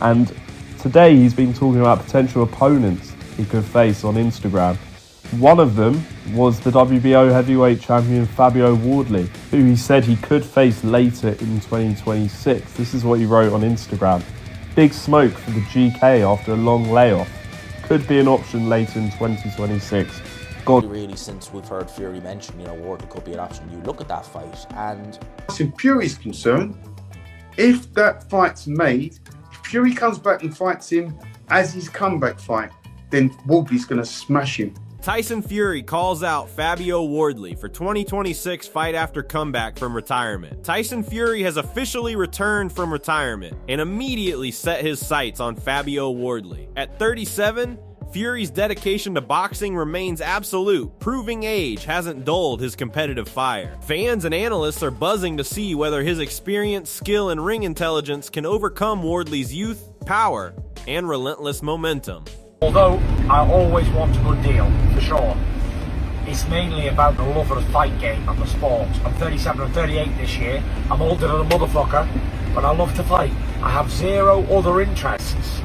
And today he's been talking about potential opponents he could face on Instagram. One of them was the WBO heavyweight champion Fabio Wardley, who he said he could face later in 2026. This is what he wrote on Instagram. Big smoke for the GK after a long layoff. Could be an option later in 2026. Really, since we've heard Fury mention, Wardley could be an option. You look at that fight and... As in Fury's concerned, if that fight's made, if Fury comes back and fights him as his comeback fight, then Wardley's going to smash him. Tyson Fury calls out Fabio Wardley for 2026 fight after comeback from retirement. Tyson Fury has officially returned from retirement and immediately set his sights on Fabio Wardley. At 37, Fury's dedication to boxing remains absolute, proving age hasn't dulled his competitive fire. Fans and analysts are buzzing to see whether his experience, skill, and ring intelligence can overcome Wardley's youth, power, and relentless momentum. Although I always want a good deal, for sure, it's mainly about the love of the fight game and the sport. I'm 37 and 38 this year. I'm older than a motherfucker, but I love to fight. I have zero other interests.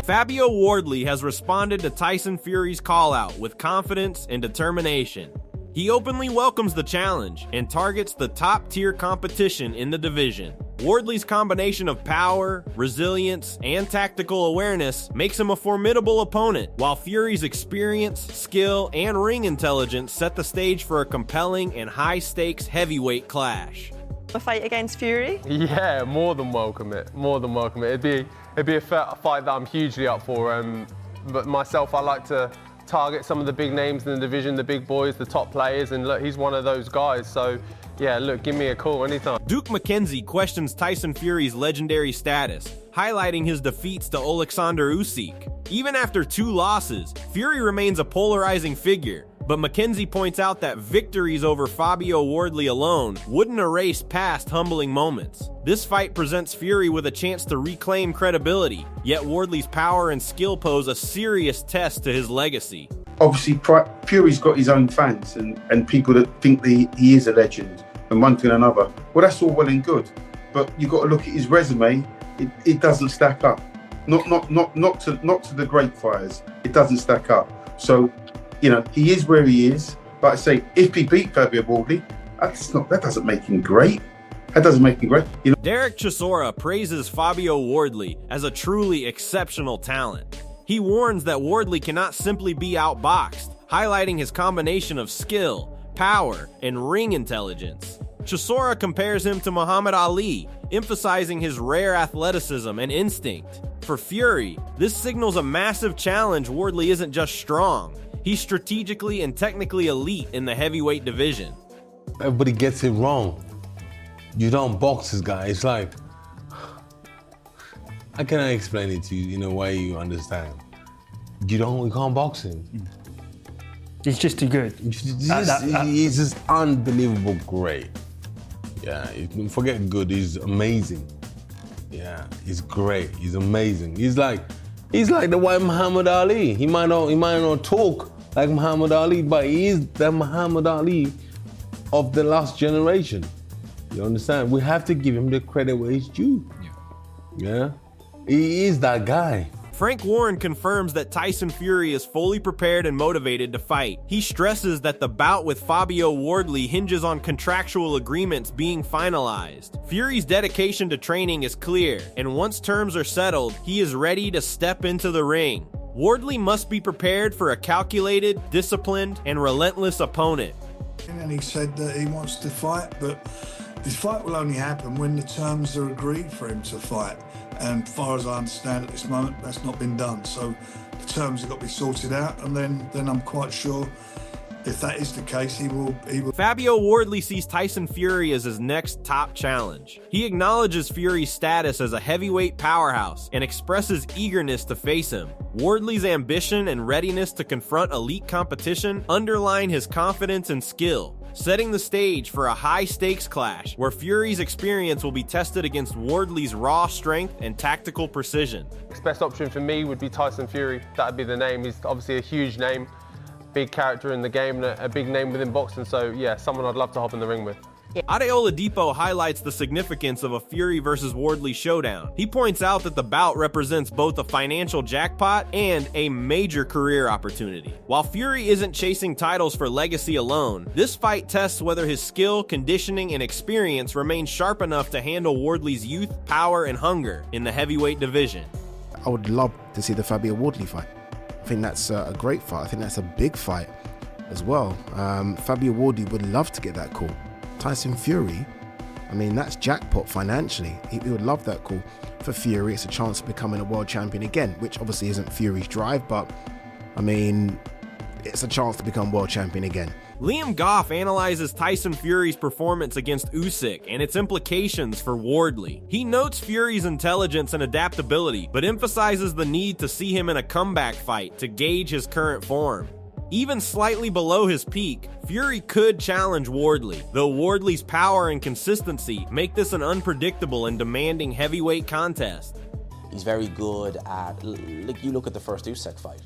Fabio Wardley has responded to Tyson Fury's call-out with confidence and determination. He openly welcomes the challenge and targets the top-tier competition in the division. Wardley's combination of power, resilience, and tactical awareness makes him a formidable opponent, while Fury's experience, skill, and ring intelligence set the stage for a compelling and high-stakes heavyweight clash. A fight against Fury? Yeah, more than welcome it. More than welcome it. It'd be a fight that I'm hugely up for. But myself, I like to target some of the big names in the division, the big boys, the top players, and look, he's one of those guys. So yeah, look, give me a call anytime. Duke McKenzie questions Tyson Fury's legendary status, highlighting his defeats to Alexander Usyk. Even after 2 losses, Fury remains a polarizing figure. But McKenzie points out that victories over Fabio Wardley alone wouldn't erase past humbling moments. This fight presents Fury with a chance to reclaim credibility, yet Wardley's power and skill pose a serious test to his legacy. Obviously, Fury's got his own fans and people that think that he is a legend and one thing and another. Well, that's all well and good, but you've got to look at his resume. It doesn't stack up. Not to the great fighters. It doesn't stack up. So, he is where he is. But I say, if he beat Fabio Wardley, that doesn't make him great. That doesn't make him great. Derek Chisora praises Fabio Wardley as a truly exceptional talent. He warns that Wardley cannot simply be outboxed, highlighting his combination of skill, power, and ring intelligence. Chisora compares him to Muhammad Ali, emphasizing his rare athleticism and instinct. For Fury, this signals a massive challenge. Wardley isn't just strong. He's strategically and technically elite in the heavyweight division. Everybody gets it wrong. You don't box this guy. It's like, how can I explain it to you in a way you understand? You can't box him. He's just too good. He's just unbelievable great. Yeah, forget good, he's amazing. Yeah, he's great, he's amazing. He's like the white Muhammad Ali. He might not talk like Muhammad Ali, but he is the Muhammad Ali of the last generation. You understand? We have to give him the credit where it's due. Yeah? He is that guy. Frank Warren confirms that Tyson Fury is fully prepared and motivated to fight. He stresses that the bout with Fabio Wardley hinges on contractual agreements being finalized. Fury's dedication to training is clear, and once terms are settled, he is ready to step into the ring. Wardley must be prepared for a calculated, disciplined, and relentless opponent. And he said that he wants to fight, but this fight will only happen when the terms are agreed for him to fight. And as far as I understand at this moment, that's not been done. So the terms have got to be sorted out, and then I'm quite sure if that is the case, he will. Fabio Wardley sees Tyson Fury as his next top challenge. He acknowledges Fury's status as a heavyweight powerhouse and expresses eagerness to face him. Wardley's ambition and readiness to confront elite competition underline his confidence and skill, setting the stage for a high-stakes clash where Fury's experience will be tested against Wardley's raw strength and tactical precision. Next best option for me would be Tyson Fury. That would be the name. He's obviously a huge name, big character in the game, and a big name within boxing. So yeah, someone I'd love to hop in the ring with. Adeoladipo highlights the significance of a Fury versus Wardley showdown. He points out that the bout represents both a financial jackpot and a major career opportunity. While Fury isn't chasing titles for legacy alone, this fight tests whether his skill, conditioning, and experience remain sharp enough to handle Wardley's youth, power, and hunger in the heavyweight division. I would love to see the Fabio Wardley fight. I think that's a great fight. I think that's a big fight as well. Fabio Wardley would love to get that call. Tyson Fury, I mean, that's jackpot financially. He would love that call. For Fury, it's a chance of becoming a world champion again, which obviously isn't Fury's drive, but I mean, it's a chance to become world champion again. Liam Goff analyzes Tyson Fury's performance against Usyk and its implications for Wardley. He notes Fury's intelligence and adaptability, but emphasizes the need to see him in a comeback fight to gauge his current form. Even slightly below his peak, Fury could challenge Wardley, though Wardley's power and consistency make this an unpredictable and demanding heavyweight contest. He's very good at, like, you look at the first Usyk fight.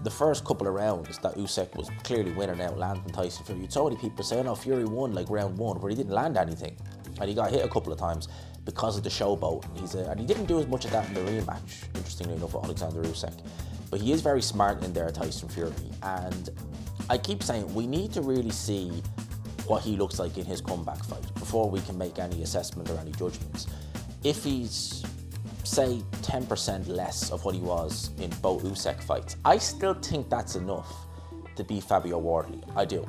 The first couple of rounds that Usyk was clearly winning out, landing Tyson Fury. You had so many people saying, oh, Fury won like round one, where he didn't land anything. And he got hit a couple of times because of the showboat. And he didn't do as much of that in the rematch, interestingly enough, with Alexander Usyk. But he is very smart in there, Tyson Fury. And I keep saying, we need to really see what he looks like in his comeback fight before we can make any assessment or any judgments. If he's, say, 10% less of what he was in both Usyk fights, I still think that's enough to beat Fabio Wardley. I do.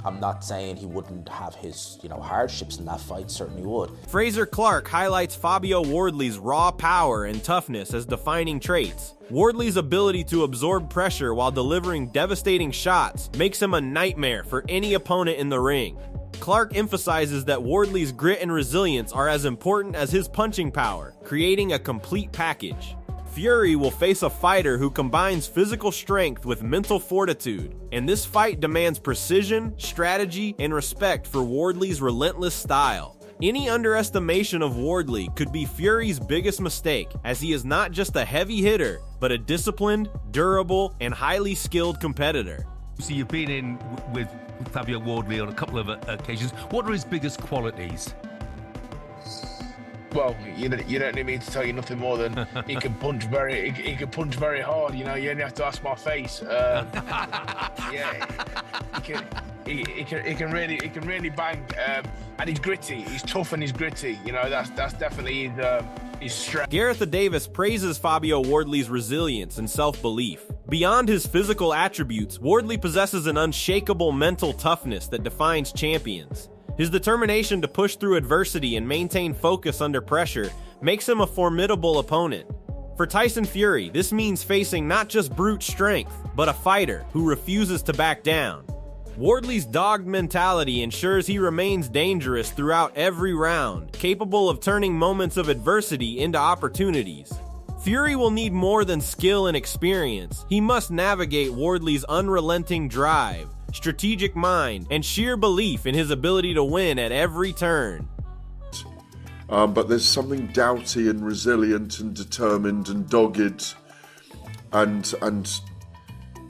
I'm not saying he wouldn't have his, hardships in that fight, certainly would. Fraser Clark highlights Fabio Wardley's raw power and toughness as defining traits. Wardley's ability to absorb pressure while delivering devastating shots makes him a nightmare for any opponent in the ring. Clark emphasizes that Wardley's grit and resilience are as important as his punching power, creating a complete package. Fury will face a fighter who combines physical strength with mental fortitude, and this fight demands precision, strategy, and respect for Wardley's relentless style. Any underestimation of Wardley could be Fury's biggest mistake, as he is not just a heavy hitter, but a disciplined, durable, and highly skilled competitor. So you've been in with Fabio Wardley on a couple of occasions. What are his biggest qualities? Well, you don't need me to tell you nothing more than he can punch very hard. You only have to ask my face. Yeah, he can really bang, and he's gritty. He's tough and he's gritty. That's definitely his strength. Gareth Davis praises Fabio Wardley's resilience and self-belief. Beyond his physical attributes, Wardley possesses an unshakable mental toughness that defines champions. His determination to push through adversity and maintain focus under pressure makes him a formidable opponent. For Tyson Fury, this means facing not just brute strength, but a fighter who refuses to back down. Wardley's dogged mentality ensures he remains dangerous throughout every round, capable of turning moments of adversity into opportunities. Fury will need more than skill and experience. He must navigate Wardley's unrelenting drive, strategic mind, and sheer belief in his ability to win at every turn. But there's something doughty and resilient and determined and dogged, and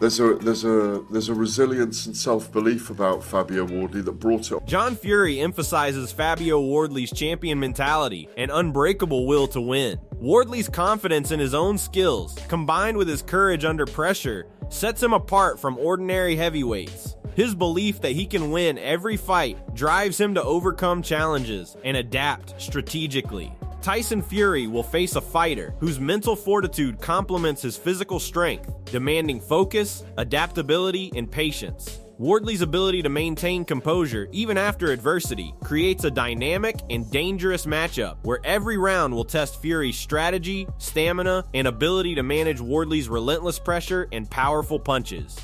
there's a resilience and self-belief about Fabio Wardley that brought it. John Fury emphasizes Fabio Wardley's champion mentality and unbreakable will to win. Wardley's confidence in his own skills, combined with his courage under pressure, sets him apart from ordinary heavyweights. His belief that he can win every fight drives him to overcome challenges and adapt strategically. Tyson Fury will face a fighter whose mental fortitude complements his physical strength, demanding focus, adaptability, and patience. Wardley's ability to maintain composure even after adversity creates a dynamic and dangerous matchup where every round will test Fury's strategy, stamina, and ability to manage Wardley's relentless pressure and powerful punches.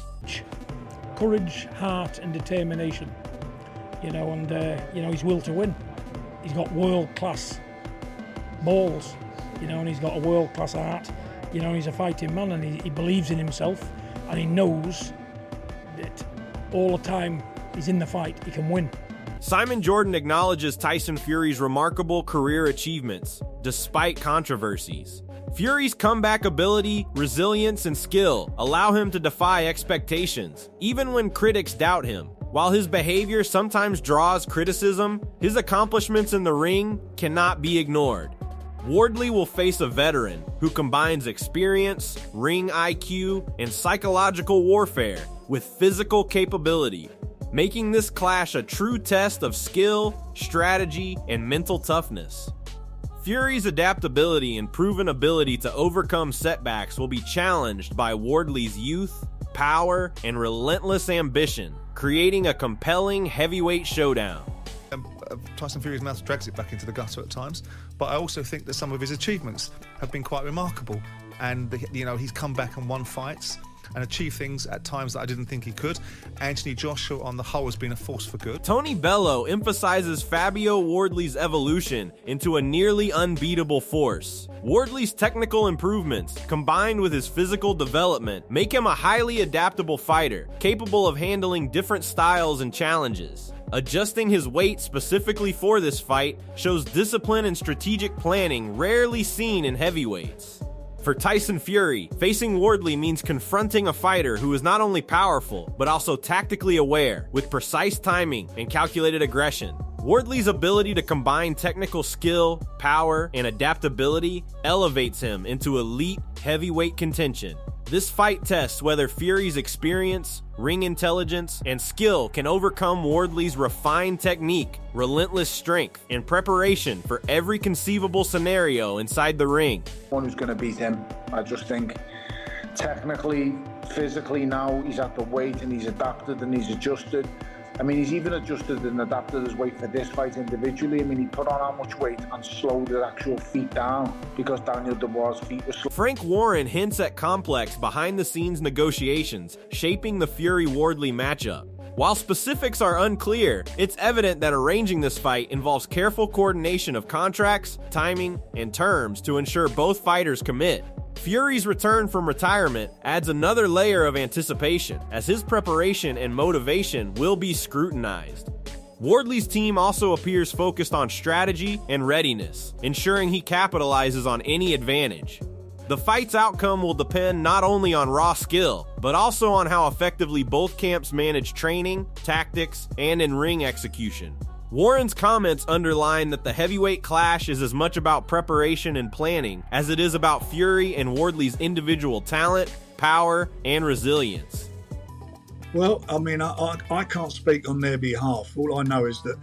Courage, heart, and determination, and his will to win. He's got world-class balls, and he's got a world-class heart. He's a fighting man, and he believes in himself, and he knows that all the time he's in the fight, he can win. Simon Jordan acknowledges Tyson Fury's remarkable career achievements, despite controversies. Fury's comeback ability, resilience, and skill allow him to defy expectations, even when critics doubt him. While his behavior sometimes draws criticism, his accomplishments in the ring cannot be ignored. Wardley will face a veteran who combines experience, ring IQ, and psychological warfare with physical capability, making this clash a true test of skill, strategy, and mental toughness. Fury's adaptability and proven ability to overcome setbacks will be challenged by Wardley's youth, power, and relentless ambition, creating a compelling heavyweight showdown. Tyson Fury's mouth drags it back into the gutter at times, but I also think that some of his achievements have been quite remarkable. And he's come back and won fights and achieved things at times that I didn't think he could. Anthony Joshua, on the whole, has been a force for good. Tony Bello emphasizes Fabio Wardley's evolution into a nearly unbeatable force. Wardley's technical improvements, combined with his physical development, make him a highly adaptable fighter, capable of handling different styles and challenges. Adjusting his weight specifically for this fight shows discipline and strategic planning rarely seen in heavyweights. For Tyson Fury, facing Wardley means confronting a fighter who is not only powerful, but also tactically aware, with precise timing and calculated aggression. Wardley's ability to combine technical skill, power, and adaptability elevates him into elite heavyweight contention. This fight tests whether Fury's experience, ring intelligence, and skill can overcome Wardley's refined technique, relentless strength, and preparation for every conceivable scenario inside the ring. One who's going to beat him, I just think technically, physically now, he's at the weight and he's adapted and he's adjusted. I mean, he's even adjusted and adapted his weight for this fight individually. I mean, he put on how much weight and slowed his actual feet down because Daniel Dubois' feet were slow. Frank Warren hints at complex behind-the-scenes negotiations shaping the Fury-Wardley matchup. While specifics are unclear, it's evident that arranging this fight involves careful coordination of contracts, timing, and terms to ensure both fighters commit. Fury's return from retirement adds another layer of anticipation, as his preparation and motivation will be scrutinized. Wardley's team also appears focused on strategy and readiness, ensuring he capitalizes on any advantage. The fight's outcome will depend not only on raw skill, but also on how effectively both camps manage training, tactics, and in-ring execution. Warren's comments underline that the heavyweight clash is as much about preparation and planning as it is about Fury and Wardley's individual talent, power, and resilience. Well, I mean, I can't speak on their behalf. All I know is that,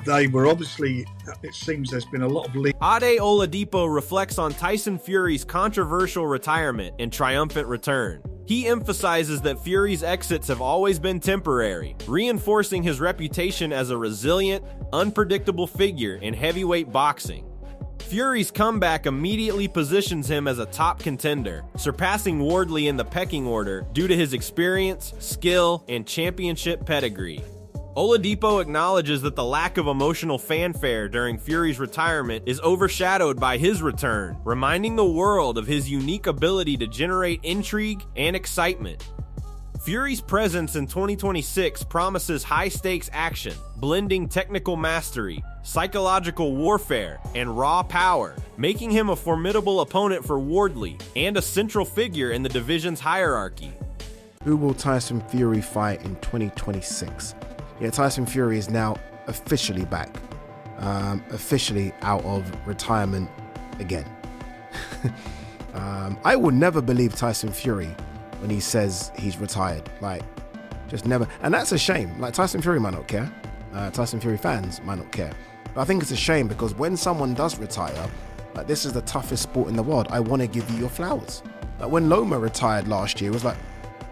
they were obviously, it seems there's been a lot of Ade Oladipo reflects on Tyson Fury's controversial retirement and triumphant return. He emphasizes that Fury's exits have always been temporary, reinforcing his reputation as a resilient, unpredictable figure in heavyweight boxing. Fury's comeback immediately positions him as a top contender, surpassing Wardley in the pecking order due to his experience, skill, and championship pedigree. Oladipo acknowledges that the lack of emotional fanfare during Fury's retirement is overshadowed by his return, reminding the world of his unique ability to generate intrigue and excitement. Fury's presence in 2026 promises high-stakes action, blending technical mastery, psychological warfare, and raw power, making him a formidable opponent for Wardley and a central figure in the division's hierarchy. Who will Tyson Fury fight in 2026? Yeah, Tyson Fury is now officially back, officially out of retirement again. I will never believe Tyson Fury when he says he's retired, just never. And that's a shame. Tyson Fury might not care. Tyson Fury fans might not care. But I think it's a shame because when someone does retire, this is the toughest sport in the world. I want to give you your flowers. When Loma retired last year, it was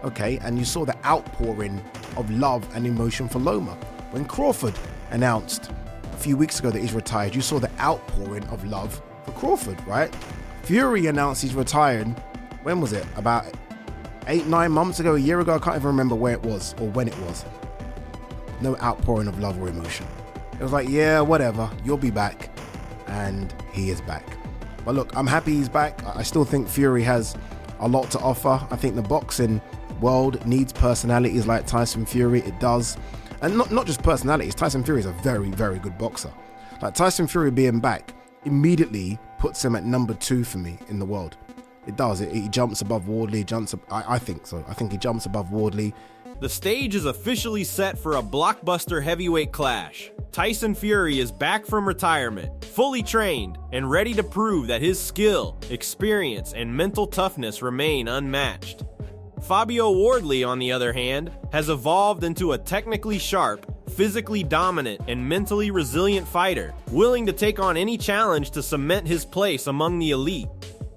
okay, and you saw the outpouring of love and emotion for Loma. When Crawford announced a few weeks ago that he's retired, you saw the outpouring of love for Crawford, right? Fury announced he's retired, when was it? About 8-9 months ago, a year ago, I can't even remember where it was or when it was. No outpouring of love or emotion. It was yeah, whatever, you'll be back. And he is back. But look, I'm happy he's back. I still think Fury has a lot to offer. I think the boxing world needs personalities like Tyson Fury. It does. And not just personalities. Tyson Fury is a very, very good boxer. Tyson Fury being back immediately puts him at number 2 for me in the world. It does. He jumps above Wardley. I think so. I think he jumps above Wardley. The stage is officially set for a blockbuster heavyweight clash. Tyson Fury is back from retirement, fully trained, and ready to prove that his skill, experience, and mental toughness remain unmatched. Fabio Wardley, on the other hand, has evolved into a technically sharp, physically dominant, and mentally resilient fighter, willing to take on any challenge to cement his place among the elite.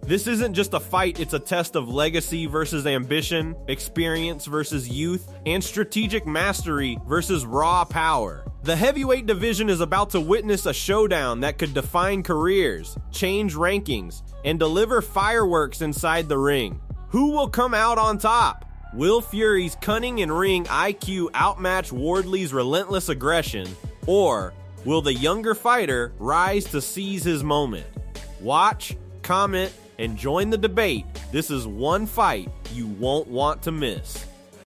This isn't just a fight, it's a test of legacy versus ambition, experience versus youth, and strategic mastery versus raw power. The heavyweight division is about to witness a showdown that could define careers, change rankings, and deliver fireworks inside the ring. Who will come out on top? Will Fury's cunning and ring IQ outmatch Wardley's relentless aggression, or will the younger fighter rise to seize his moment? Watch, comment, and join the debate. This is one fight you won't want to miss.